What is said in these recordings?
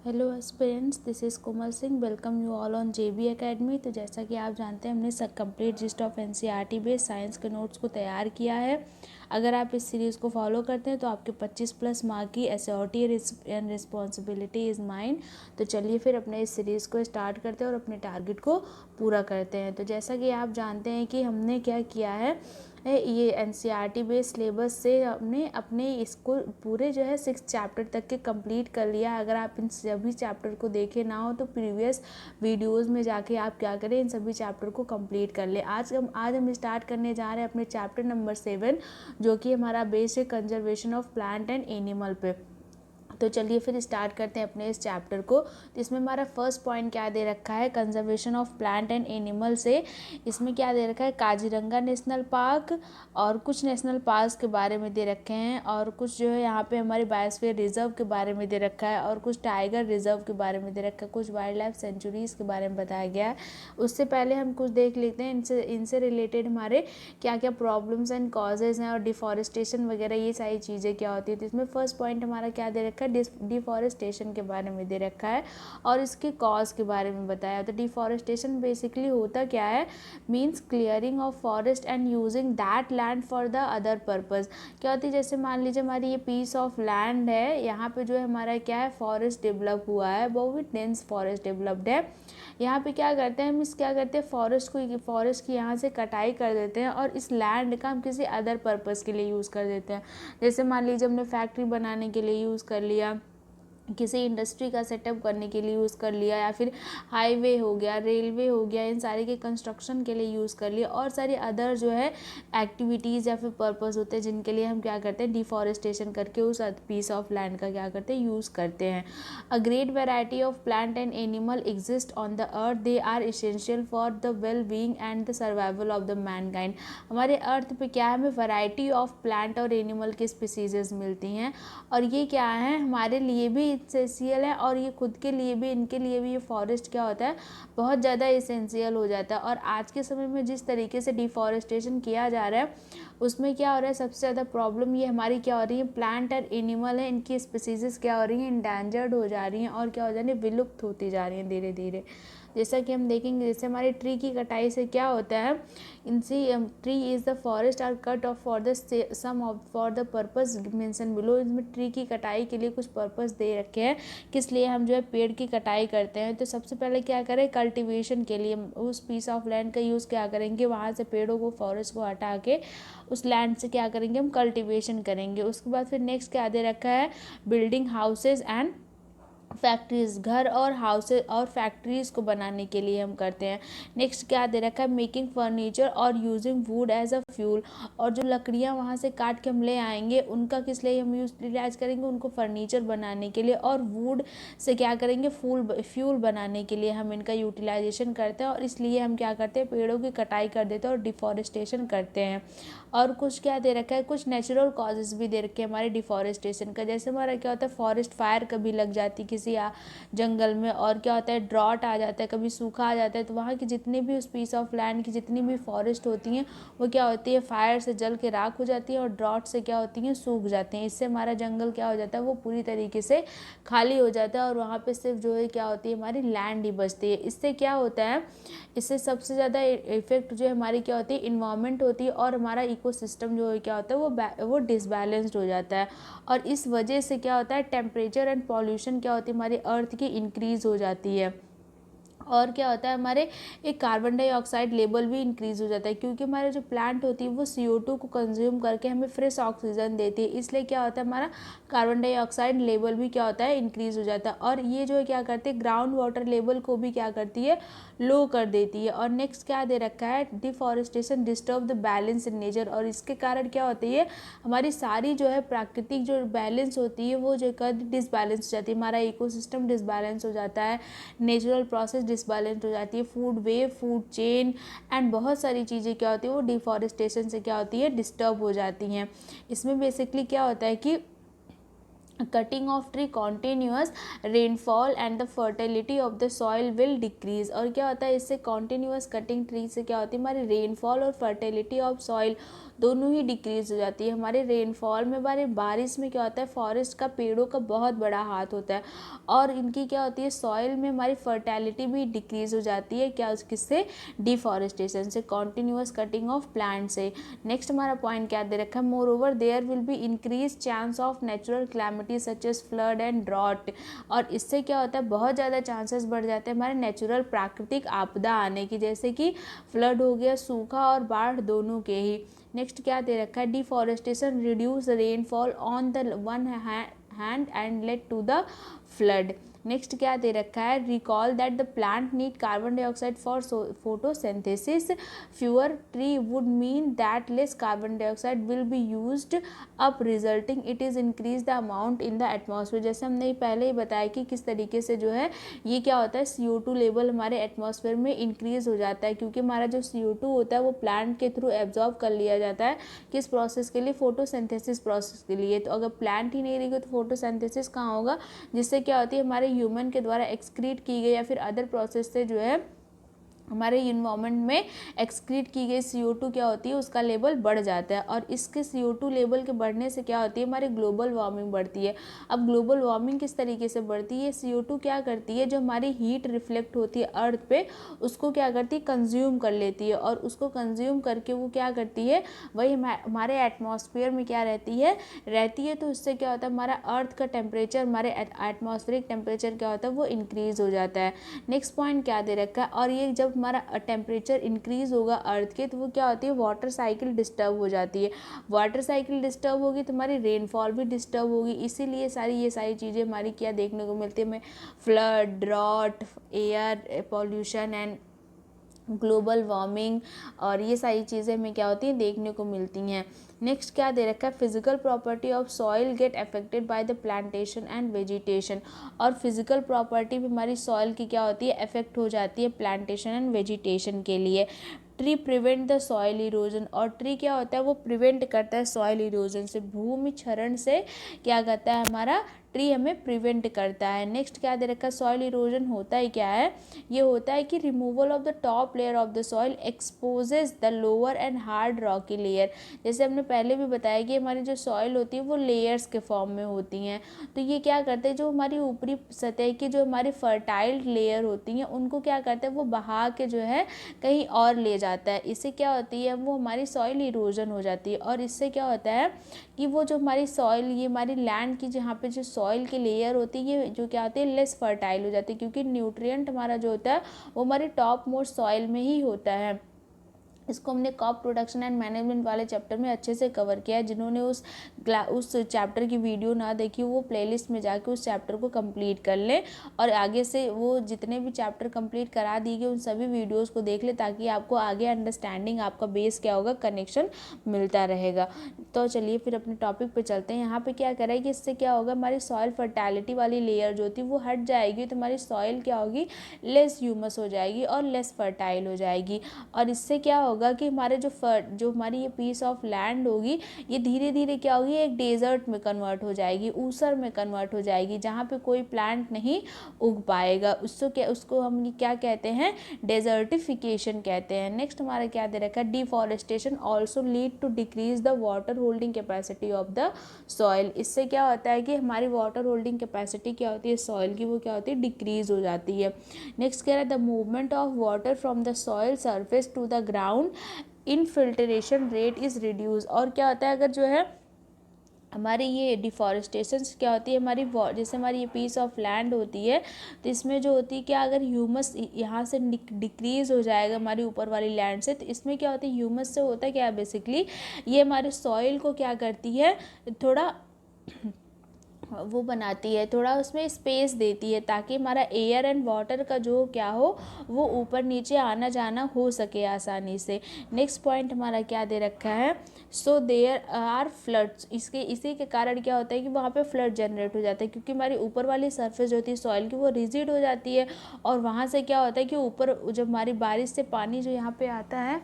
Hello aspirants, this is Komal Singh. Welcome you all on JB academy. तो जैसा कि आप जानते हैं, हमने सब complete gist of NCERT based science के नोट्स को तैयार किया है। अगर आप इस सीरीज़ को फॉलो करते हैं तो आपके 25+ मार्क की SOT and responsibility is mine. तो चलिए फिर अपने इस सीरीज़ को स्टार्ट करते हैं और अपने टारगेट को पूरा करते हैं। तो जैसा कि आप जानते हैं कि हमने क्या किया है, ये एनसीईआरटी बेस्ड सिलेबस से हमने अपने इसको पूरे जो है 6 चैप्टर तक के कंप्लीट कर लिया है। अगर आप इन सभी चैप्टर को देखे ना हो तो प्रीवियस वीडियोस में जाके आप क्या करें, इन सभी चैप्टर को कंप्लीट कर ले। आज हम स्टार्ट करने जा रहे हैं अपने चैप्टर नंबर 7, जो कि हमारा बेस है conservation of plant and animal पे। तो चलिए फिर स्टार्ट करते हैं अपने इस चैप्टर को। तो इसमें हमारा फर्स्ट पॉइंट क्या दे रखा है, conservation of plant and animal से। इसमें क्या दे रखा है, काजीरंगा नेशनल पार्क और कुछ नेशनल पार्क के बारे में दे रखे हैं, और कुछ जो है यहाँ पे हमारे बायोस्फीयर रिजर्व के बारे में दे रखा है, और कुछ टाइगर रिजर्व के बारे में दे रखा है, कुछ वाइल्ड लाइफ सेंचुरीज के बारे में बताया गया है। उससे पहले हम कुछ देख लेते हैं इनसे रिलेटेड हमारे क्या क्या प्रॉब्लम्स एंड कॉजेज हैं, और डिफॉरेस्टेशन वगैरह ये सारी चीज़ें क्या होती है। तो इसमें फर्स्ट पॉइंट हमारा क्या दे रखा है, डिफॉरेस्टेशन के बारे में दे रखा है और इसके कॉज के बारे में बताया। तो डिफॉरेस्टेशन बेसिकली होता क्या है, means clearing of forest and using that land for the other purpose. क्या होती है, जैसे मान लीजिए हमारी ये पीस ऑफ लैंड है, यहाँ पे जो है हमारा क्या है, फॉरेस्ट डेवलप हुआ है, बहुत डेंस फॉरेस्ट डेवलप्ड है। यहाँ पे क्या करते हैं हम, क्या करते हैं, फॉरेस्ट की यहाँ से कटाई कर देते हैं और इस लैंड का हम किसी अदर पर्पस के लिए यूज़ कर देते हैं। जैसे मान लीजिए हमने फैक्ट्री बनाने के लिए यूज़ कर लिया, किसी इंडस्ट्री का सेटअप करने के लिए यूज़ कर लिया, या फिर हाईवे हो गया, रेलवे हो गया, इन सारे के कंस्ट्रक्शन के लिए यूज़ कर लिया, और सारी अदर जो है एक्टिविटीज़ या फिर पर्पस होते हैं जिनके लिए हम क्या करते हैं, डिफॉरेस्टेशन करके उस पीस ऑफ लैंड का क्या करते हैं, यूज़ करते हैं। A great variety of plant and animal exist on the earth, they are essential for the well being and the survival of the mankind. हमारे अर्थ पे क्या है, हमें वैरायटी ऑफ प्लांट और एनिमल की स्पीसीज़ मिलती हैं, और ये क्या है, हमारे लिए भी इसेंशियल है, और ये खुद के लिए भी, इनके लिए भी ये फॉरेस्ट क्या होता है, बहुत ज़्यादा इसेंशियल हो जाता है। और आज के समय में जिस तरीके से डिफॉरेस्टेशन किया जा रहा है, उसमें क्या हो रहा है, सबसे ज़्यादा प्रॉब्लम ये हमारी क्या हो रही है, प्लांट और एनिमल है, इनकी स्पीसीज़ क्या हो रही हैं, इंडेंजर्ड हो जा रही हैं, और क्या हो जा रही है, विलुप्त होती जा रही हैं धीरे धीरे। जैसा कि हम देखेंगे, जैसे हमारी ट्री की कटाई से क्या होता है, इनसी tree is the forest are cut off for the sum of for the purpose mention below. इसमें ट्री की कटाई के लिए कुछ पर्पस दे रखे हैं, किस लिए हम जो है पेड़ की कटाई करते हैं। तो सबसे पहले क्या करें, कल्टीवेशन के लिए उस पीस ऑफ लैंड का यूज़ क्या करेंगे, वहाँ से पेड़ों को, फॉरेस्ट को हटा के उस लैंड से क्या करेंगे, हम कल्टीवेशन करेंगे। उसके बाद फिर नेक्स्ट क्या दे रखा है, बिल्डिंग हाउसेज एंड फैक्ट्रीज, घर और हाउसेज और फैक्ट्रीज को बनाने के लिए हम करते हैं। नेक्स्ट क्या दे रखा है, मेकिंग फर्नीचर और using wood as a fuel, और जो लकड़ियाँ वहाँ से काट के हम ले आएंगे उनका किस लिए हम यूटिलाइज करेंगे, उनको फर्नीचर बनाने के लिए, और वुड से क्या करेंगे, फ्यूल बनाने के लिए हम इनका यूटिलाइजेशन करते हैं। और इसलिए हम क्या करते हैं, पेड़ों की कटाई कर देते हैं और डिफॉरेस्टेशन करते हैं। और कुछ क्या दे रखा है, कुछ नेचुरल कॉजेज भी दे रखे हैं हमारे डिफॉरेस्टेशन का। जैसे हमारा क्या होता है, फॉरेस्ट फायर कभी लग जाती किसी जंगल में, और क्या होता है, ड्रॉट आ जाता है, कभी सूखा आ जाता है, तो वहाँ की जितनी भी उस पीस ऑफ लैंड की जितनी भी फॉरेस्ट होती हैं, वो क्या होती है, फायर से जल के राख हो जाती है, और ड्रॉट से क्या होती हैं, सूख जाती हैं। इससे हमारा जंगल क्या हो जाता है, वो पूरी तरीके से खाली हो जाता है, और वहाँ पे सिर्फ जो है क्या होती है, हमारी लैंड ही बचती है। इससे क्या होता है, इससे सबसे ज़्यादा इफेक्ट जो है हमारी क्या होती है, इन्वायरमेंट होती है, और हमारा इकोसिस्टम जो है क्या होता है, वो डिसबैलेंस्ड हो जाता है। और इस वजह से क्या होता है, टेम्परेचर एंड पॉल्यूशन क्या होती है, हमारी अर्थ की इंक्रीज हो जाती है। और क्या होता है, हमारे एक कार्बन डाइऑक्साइड लेवल भी इंक्रीज़ हो जाता है, क्योंकि हमारे जो प्लांट होती है वो CO2 को कंज्यूम करके हमें फ्रेश ऑक्सीजन देती है। इसलिए क्या होता है, हमारा कार्बन डाइऑक्साइड लेवल भी क्या होता है, इंक्रीज़ हो जाता है। और ये जो है क्या करती है, ग्राउंड वाटर लेवल को भी क्या करती है, लो कर देती है। और नेक्स्ट क्या दे रखा है, deforestation disturb the balance in nature, और इसके कारण क्या होती है, हमारी सारी जो है प्राकृतिक जो बैलेंस होती है वो जो डिसबैलेंस हो जाती है, हमारा इकोसिस्टम डिसबैलेंस हो जाता है, नेचुरल प्रोसेस डिसबैलेंस हो जाती है, food web, food chain and बहुत सारी चीज़ें क्या होती है, वो डिफॉरेस्टेशन से क्या होती है, डिस्टर्ब हो जाती हैं। इसमें बेसिकली क्या होता है कि cutting of tree continuous rainfall and the fertility of the soil will decrease. और क्या होता है, इससे कॉन्टीन्यूअस कटिंग ट्री से क्या होती है, हमारी रेनफॉल और फर्टिलिटी ऑफ सॉइल दोनों ही डिक्रीज हो जाती है। हमारे रेनफॉल में, हमारे बारिश में क्या होता है, फॉरेस्ट का, पेड़ों का बहुत बड़ा हाथ होता है। और इनकी क्या होती है, सॉइल में हमारी फर्टैलिटी भी डिक्रीज हो जाती है। क्या, किससे, डिफॉरेस्टेशन से, कॉन्टिन्यूअस कटिंग ऑफ प्लांट से। नेक्स्ट हमारा पॉइंट क्या दे रखा है, moreover there will be increase chance of natural calamity such as flood and drought. और इससे क्या होता है, बहुत ज़्यादा चांसेस बढ़ जाते हैं हमारे नेचुरल प्राकृतिक आपदा आने की, जैसे कि फ्लड हो गया, सूखा और बाढ़ दोनों के ही। नेक्स्ट क्या दे रखा है, deforestation reduce rainfall on the one hand and led to the flood. Next क्या दे रखा है, recall that the plant need carbon dioxide for photosynthesis, fewer tree would mean that less carbon dioxide will be used up, resulting it is increase the amount in the atmosphere. जैसे हमने पहले ही बताया कि किस तरीके से जो है ये क्या होता है, CO2 लेवल हमारे एटमॉस्फेयर में इंक्रीज हो जाता है, क्योंकि हमारा जो CO2 होता है वो प्लांट के थ्रू एब्जॉर्ब कर लिया जाता है। किस प्रोसेस के लिए, फोटोसिंथेसिस प्रोसेस के लिए। तो अगर प्लांट ही नहीं रहेगी तो फोटोसिंथेसिस कहाँ होगा, जिससे क्या होती है, हमारे ह्यूमन के द्वारा एक्सक्रीट की गई या फिर अदर प्रोसेस से जो है हमारे इन्वायरमेंट में एक्सक्रीट की गई CO2 क्या होती है, उसका लेवल बढ़ जाता है। और इसके CO2 लेवल के बढ़ने से क्या होती है, हमारी ग्लोबल वार्मिंग बढ़ती है। अब ग्लोबल वार्मिंग किस तरीके से बढ़ती है, CO2 क्या करती है, जो हमारी हीट रिफ्लेक्ट होती है अर्थ पे, उसको क्या करती है, कंज्यूम कर लेती है। और उसको कंज्यूम करके वो क्या करती है, वही हमारे एटमॉस्फेयर में क्या रहती है। तो इससे क्या होता है, हमारा अर्थ का टेम्परेचर, हमारे एटमॉस्फेरिक टेम्परेचर क्या होता है, वो इंक्रीज हो जाता है। नेक्स्ट पॉइंट क्या दे रखा है, और ये जब हमारा टेम्परेचर इंक्रीज होगा अर्थ के, तो वो क्या होती है, वाटर साइकिल डिस्टर्ब हो जाती है। वाटर साइकिल डिस्टर्ब होगी तो हमारी रेनफॉल भी डिस्टर्ब होगी। इसीलिए ये सारी चीज़ें हमारी क्या देखने को मिलती है, हमें flood, drought, air pollution and global warming, और ये सारी चीज़ें हमें क्या होती हैं, देखने को मिलती हैं। नेक्स्ट क्या दे रखा है, physical property of soil get affected by the plantation and vegetation. और फिजिकल प्रॉपर्टी भी हमारी सॉइल की क्या होती है, अफेक्ट हो जाती है प्लांटेशन एंड वेजिटेशन के लिए। Tree prevent the soil erosion, और ट्री क्या होता है, वो प्रिवेंट करता है सॉइल इरोजन से, भूमि क्षरण से क्या करता है, हमारा ट्री हमें प्रिवेंट करता है। नेक्स्ट क्या दे रखा है, सॉइल इरोजन होता है क्या है, ये होता है कि removal of the top layer of the soil exposes the lower and hard Rocky layer. जैसे हमने पहले भी बताया कि हमारी जो सॉइल होती है वो लेयर्स के फॉर्म में होती हैं। तो ये क्या करते हैं, जो हमारी ऊपरी सतह की जो हमारी फर्टाइल लेयर होती हैं उनको क्या करते हैं, वो बहा के जो है कहीं और ले जाता है। इससे क्या होती है, वो हमारी सॉइल इरोजन हो जाती है। और इससे क्या होता है कि वो जो हमारी सॉइल, ये हमारी लैंड की जहाँ पे जो सॉइल की लेयर होती है, ये जो क्या होती है, लेस फर्टाइल हो जाती है, क्योंकि न्यूट्रिएंट हमारा जो होता है वो हमारी टॉप मोस्ट सॉइल में ही होता है। इसको हमने क्रॉप प्रोडक्शन एंड मैनेजमेंट वाले चैप्टर में अच्छे से कवर किया है। जिन्होंने उस चैप्टर की वीडियो ना देखी वो प्लेलिस्ट में जाके उस चैप्टर को कंप्लीट कर लें, और आगे से वो जितने भी चैप्टर कंप्लीट करा दी गए उन सभी वीडियोस को देख ले, ताकि आपको आगे अंडरस्टैंडिंग, आपका बेस क्या होगा, कनेक्शन मिलता रहेगा। तो चलिए फिर अपने टॉपिक पे चलते हैं। यहाँ पे क्या करें कि इससे क्या होगा, हमारी सॉइल फर्टैलिटी वाली लेयर जो होती है वो हट जाएगी, तो हमारी सॉइल क्या होगी, लेस ह्यूमस हो जाएगी और लेस फर्टाइल हो जाएगी। और इससे क्या होगा कि हमारे जो हमारी ये पीस ऑफ लैंड होगी, ये धीरे धीरे क्या होगी, एक डेजर्ट में कन्वर्ट हो जाएगी, ऊसर में कन्वर्ट हो जाएगी, जहाँ पे कोई प्लांट नहीं उग पाएगा। उसको हम क्या कहते हैं, डेजर्टिफिकेशन कहते हैं। नेक्स्ट हमारा क्या दे रखा है, deforestation also lead to decrease the water holding capacity of the soil. इससे क्या होता है कि हमारी वाटर होल्डिंग कैपेसिटी क्या होती है सॉइल की, वो क्या होती है, डिक्रीज हो जाती है। नेक्स्ट कह रहा है, the movement of water from the soil surface to the ground infiltration rate is reduce. और क्या होता है, अगर जो है हमारी ये डिफॉरेस्टेशन क्या होती है, हमारी जैसे हमारी ये पीस ऑफ लैंड होती है, तो इसमें जो होती है क्या, अगर ह्यूमस यहाँ से डिक्रीज हो जाएगा हमारी ऊपर वाली लैंड से, तो इसमें क्या होता है, ह्यूमस से होता है क्या, बेसिकली ये हमारे सॉइल को क्या करती है, थोड़ा वो बनाती है, थोड़ा उसमें स्पेस देती है, ताकि हमारा एयर एंड वाटर का जो क्या हो, वो ऊपर नीचे आना जाना हो सके आसानी से। नेक्स्ट पॉइंट हमारा क्या दे रखा है, सो देयर आर फ्लड्स। इसी के कारण क्या होता है कि वहाँ पे फ्लड जनरेट हो जाता है, क्योंकि हमारी ऊपर वाली सरफेस जो होती है सॉइल की वो रिजिड हो जाती है, और वहाँ से क्या होता है कि ऊपर जब हमारी बारिश से पानी जो यहाँ पे आता है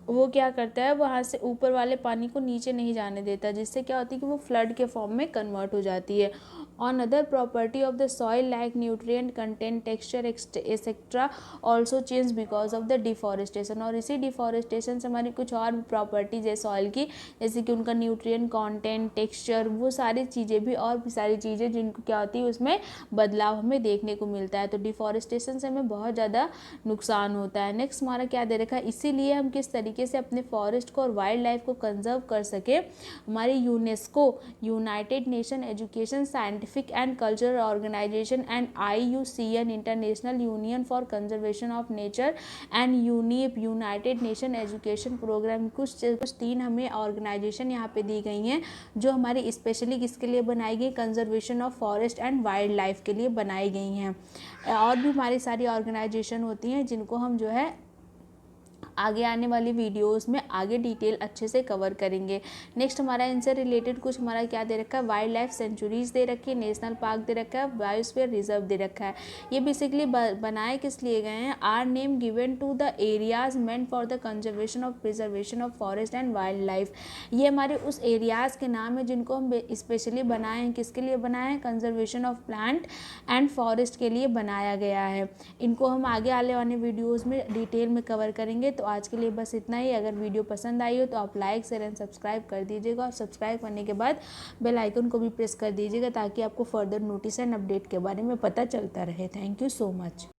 वो क्या करता है, वहाँ से ऊपर वाले पानी को नीचे नहीं जाने देता, जिससे क्या होती है कि वो फ्लड के फॉर्म में कन्वर्ट हो जाती है। On other property of the soil like nutrient content, texture etcetera also change because of the deforestation. और इसी डिफॉरेस्टेशन से हमारी कुछ और प्रॉपर्टीज है सॉइल की, जैसे कि उनका न्यूट्रिएंट कंटेंट, टेक्सचर, वो सारी चीज़ें भी और भी सारी चीज़ें जिनको क्या होती है उसमें बदलाव हमें देखने को मिलता है। तो डिफॉरेस्टेशन से हमें बहुत ज़्यादा नुकसान होता है। नेक्स्ट हमारा क्या दे रखा है, इसीलिए हम किस तरीके से अपने फॉरेस्ट को और वाइल्ड लाइफ को कंजर्व कर सके, हमारी UNESCO, United Nation Education Scientific and Cultural Organisation and IUCN International Union for Conservation of Nature and UNEP United Nation Education Programme, कुछ 3 हमें ऑर्गेनाइजेशन यहाँ पे दी गई हैं जो हमारी स्पेशली किसके लिए बनाई गई, conservation of forest and wild life के लिए बनाई गई हैं। और भी हमारी सारी ऑर्गेनाइजेशन होती हैं जिनको हम जो है आगे आने वाली वीडियोस में आगे डिटेल अच्छे से कवर करेंगे। नेक्स्ट हमारा इनसे रिलेटेड कुछ हमारा क्या दे रखा है, वाइल्ड लाइफ सेंचुरीज दे रखी है, नेशनल पार्क दे रखा है, बायोस्फीयर रिजर्व दे रखा है। ये बेसिकली बनाए किस लिए गए हैं, are name given to the areas meant for the conservation of preservation of forest and wild life. ये हमारे उस एरियाज के नाम है जिनको हम स्पेशली बनाए हैं, किसके लिए बनाए हैं, conservation of plant and forest के लिए बनाया गया है। इनको हम आगे आने वाले वीडियोज़ में डिटेल में कवर करेंगे। तो आज के लिए बस इतना ही। अगर वीडियो पसंद आई हो तो आप लाइक शेयर एंड सब्सक्राइब कर दीजिएगा, और सब्सक्राइब करने के बाद बेल आइकन को भी प्रेस कर दीजिएगा ताकि आपको फर्दर नोटिस एंड अपडेट के बारे में पता चलता रहे। Thank you so much.